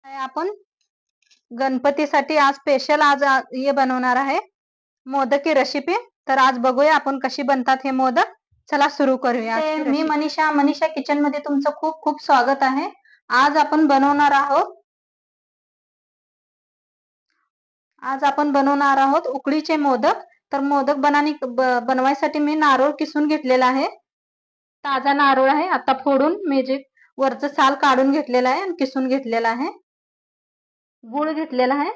आपण गणपतीसाठी आज स्पेशल हे बनवणार आहे मोदक रेसिपी। तर आज बघूया आपण कशी बनतात हे मोदक। चला सुरू करूया। मी मनीषा किचन मध्ये तुमचं खूप खूप स्वागत आहे। आज आपण बनवणार आहोत उकडीचे मोदक। तर मोदक बनवायसाठी मी नारळ किसून घेतलेला आहे। ताजा नारळ आहे, आता फोडून मी जे वरचं साल काढून घेतलेला आहे आणि किसून घेतलेला आहे। गूळ घेतलेला आहे,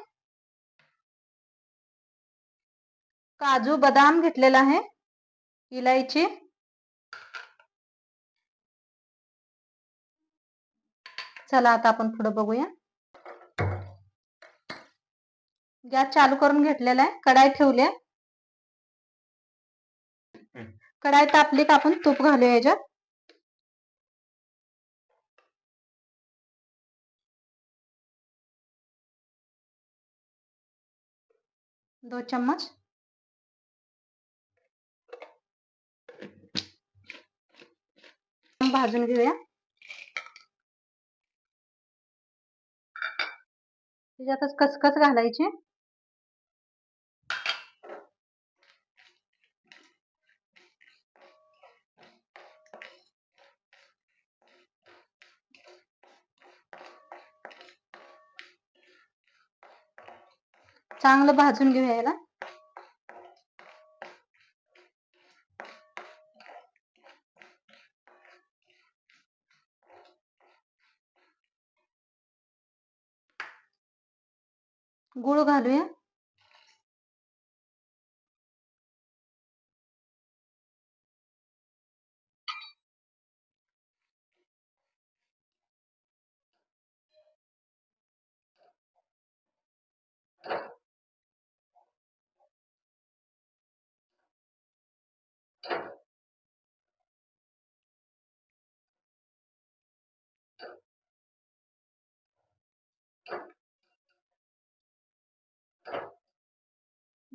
काजू बदाम घेतलेला आहे, इलायची, चला आता आपण पुढे बघूया। गॅस चालू करून घेतलेला आहे, कढाई ठेवली आहे। कढाई तापली का आपण तूप घालूया याच्यात। 2 चम्मच भाजून घेऊया। त्याच्यातच खसखस घालायची, चांगलं भाजून घेऊया याला। गूळ घालूया,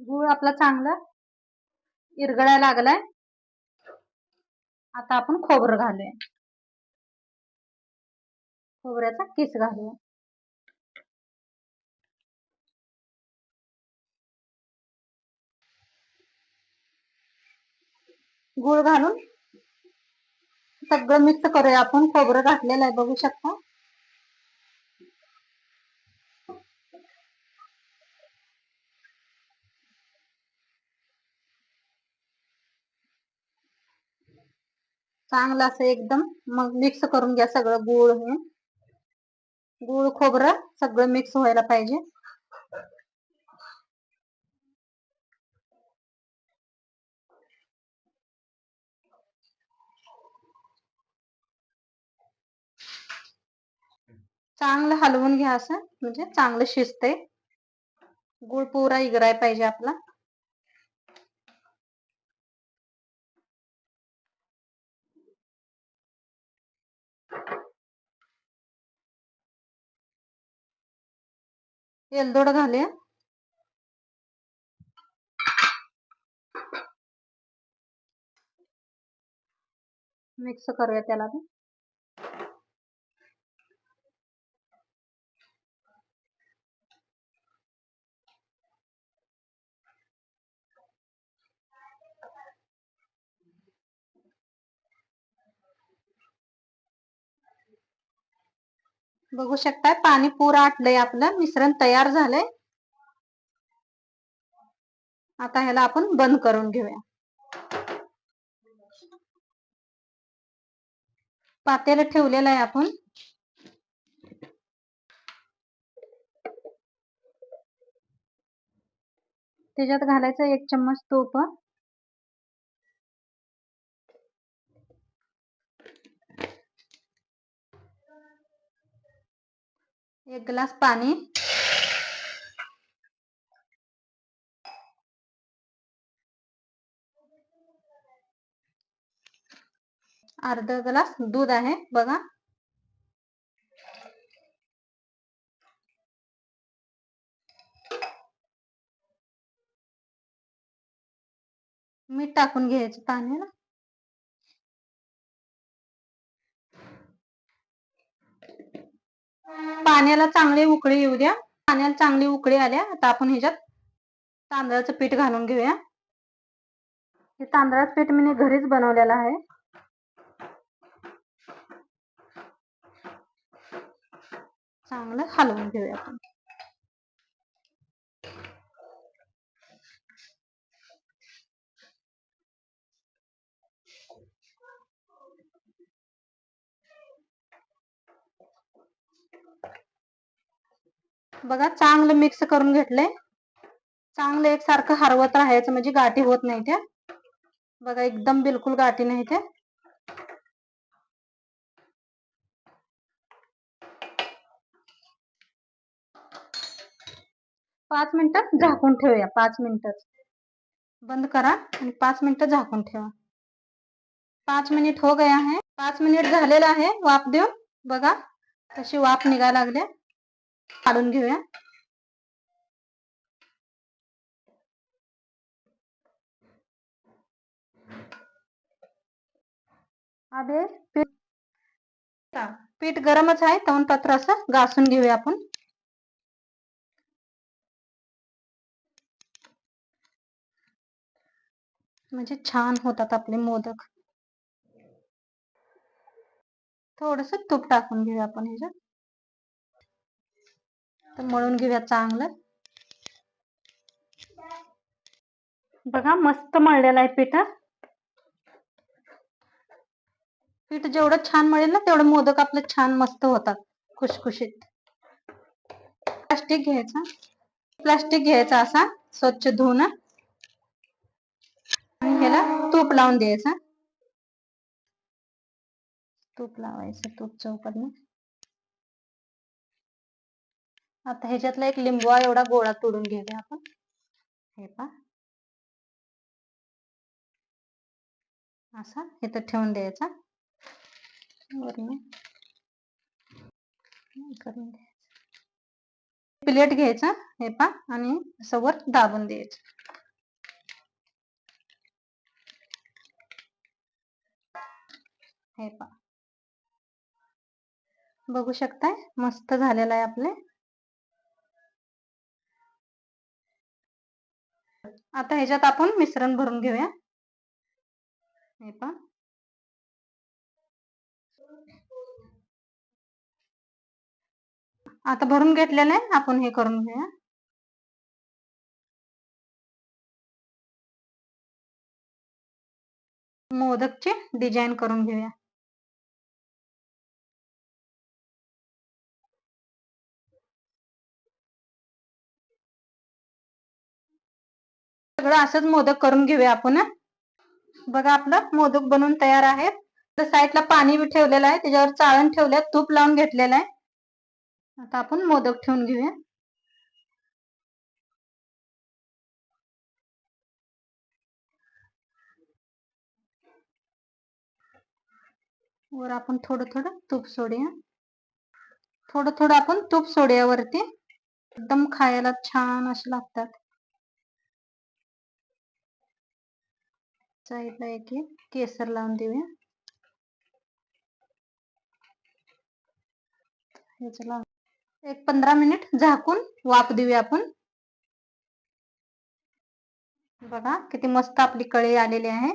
गूळ आपला चांगला इरगळायला लागलाय। आता आपण खोबरं घालूया, खोबऱ्याचा किस घालूया, गूळ घालून सगळं मिक्स करूया आपण। खोबरं घातलेलं आहे, बघू शकता। चांगलं असं एकदम मग मिक्स करून घ्या सगळं। गूळ खोबरं सगळं मिक्स व्हायला पाहिजे। चांगलं हलवून घ्या असं, म्हणजे चांगलं शिजतंय। गूळ पुरा इगराय पाहिजे आपला। वेलदोड घालूया, मिक्स करूया त्याला। बघू शकता पाणी पुरं आटलंय, आपलं मिश्रण तयार झालंय। आता ह्याला आपण बंद करून घेऊया। पातेलं ठेवलेलं आहे आपण, त्याच्यात घालायचं 1 चम्मच तूप, 1 ग्लास पाणी, अर्धा ग्लास दूध आहे बघा। मीठ टाकून घ्यायचं पाण्याला। पाण्याला चांगली उकळी येऊ द्या. पाण्याला चांगली उकळी आल्या आता आपण ह्याच्यात तांदळाचं पीठ घालून घेऊया. हे तांदळाचं पीठ मी घरीच बनवलेलं आहे. चांगलं हलवून घेऊया आपण. बघा चांगलं मिक्स करून घेतलंय. चांगलं एकसारखं हरवत राहायचं म्हणजे गाठी होत नाही त्या. बघा एकदम बिलकुल गाठी नाही त्या. 5 मिनिटं झाकून ठेवूया. 5 मिनिटं बंद करा आणि 5 मिनिटं झाकून ठेवा. 5 मिनिट हो गया है. 5 मिनिट झालेलं आहे वाफ देऊन. बघा कशी वाफ निघायला लागल्या. काढून घेऊया. अबे पीठ गरमच आहे तवनपत्र असं घासून घेऊया आपण. म्हणजे छान होतात आपले मोदक. थोडस तूप टाकून घेऊया आपण ह्याच्यात. तर मळून घेऊया चांगलं. बघा मस्त मळलेलं आहे पीठ. पीठ जेवढं छान मळेल ना तेवढं मोदक आपले छान मस्त होतात खुशखुशीत. प्लास्टिक घ्यायचा असा स्वच्छ धुवून आणि ह्याला तूप लावून द्यायचं. तूप लावायचं. तूप चौकटनं. आता ह्याच्यातला एक लिंबू एवढा गोळा तोडून घेऊया आपण. हे पहा असा इथं ठेवून द्यायचा. वरून करून द्यायचं. प्लेट घ्यायचा हे पहा आणि असं वर दाबून द्यायचं. हे पहा बघू शकताय मस्त झालेलं आहे आपले. आता ह्याच्यात आपण मिश्रण भरून घेऊया. हे पहा आता भरून घेतलेलं आहे. आपण हे करून घेऊया. मोदकची डिझाईन करून घेऊया. सगळं असंच मोदक करून घेऊया आपण. बघा आपलं मोदक बनवून तयार आहे. तर साईडला पाणी बी ठेवलेलं आहे. त्याच्यावर चाळण ठेवले. तूप लावून घेतलेलं आहे. आता आपण मोदक ठेवून घेऊया. वर आपण थोडं थोडं तूप सोडूया. थोडं थोडं आपण तूप सोडूया वरती. एकदम खायला छान असे लागतात. साईडला एक केसर लावून देऊया. एक 15 मिनिट झाकून वाफ देऊया आपण. बघा किती मस्त आपली कढई आलेली आहे.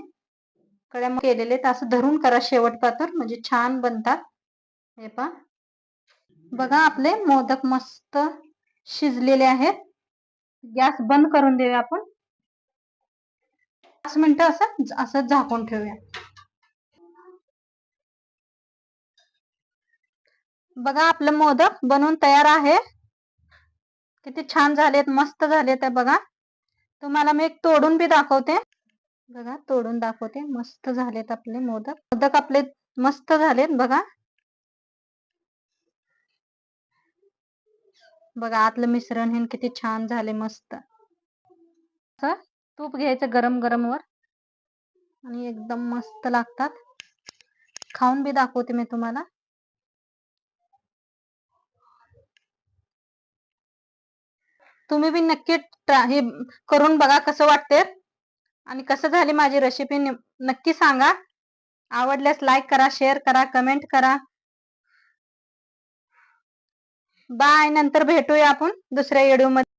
कढया केलेले असं धरून करा शेवट पातूर म्हणजे छान बनतात. हे पहा बघा आपले मोदक मस्त शिजलेले आहेत. गॅस बंद करून देऊया आपण. 5 मिनिटं असं झाकून ठेवूया. बघा आपले मोदक बनवून तयार आहे. किती छान झालेत. मस्त झालेत बघा. तुम्हाला मी एक तोडून बी दाखवते. बघा तोडून दाखवते. मस्त झालेत आपले मोदक. मोदक आपले मस्त झालेत बघा. बघा आतलं मिश्रण हे किती छान झाले मस्त. तूप घ्यायचं गरम गरम वर आणि एकदम मस्त लागतात. खाऊन बी दाखवते मी तुम्हाला. तुम्ही बी नक्की हे करून बघा कसं वाटते आणि कसं झाली माझी रेसिपी नक्की सांगा. आवडल्यास लाईक करा, शेअर करा, कमेंट करा. बाय. नंतर भेटूया आपण दुसऱ्या व्हिडिओ मध्ये.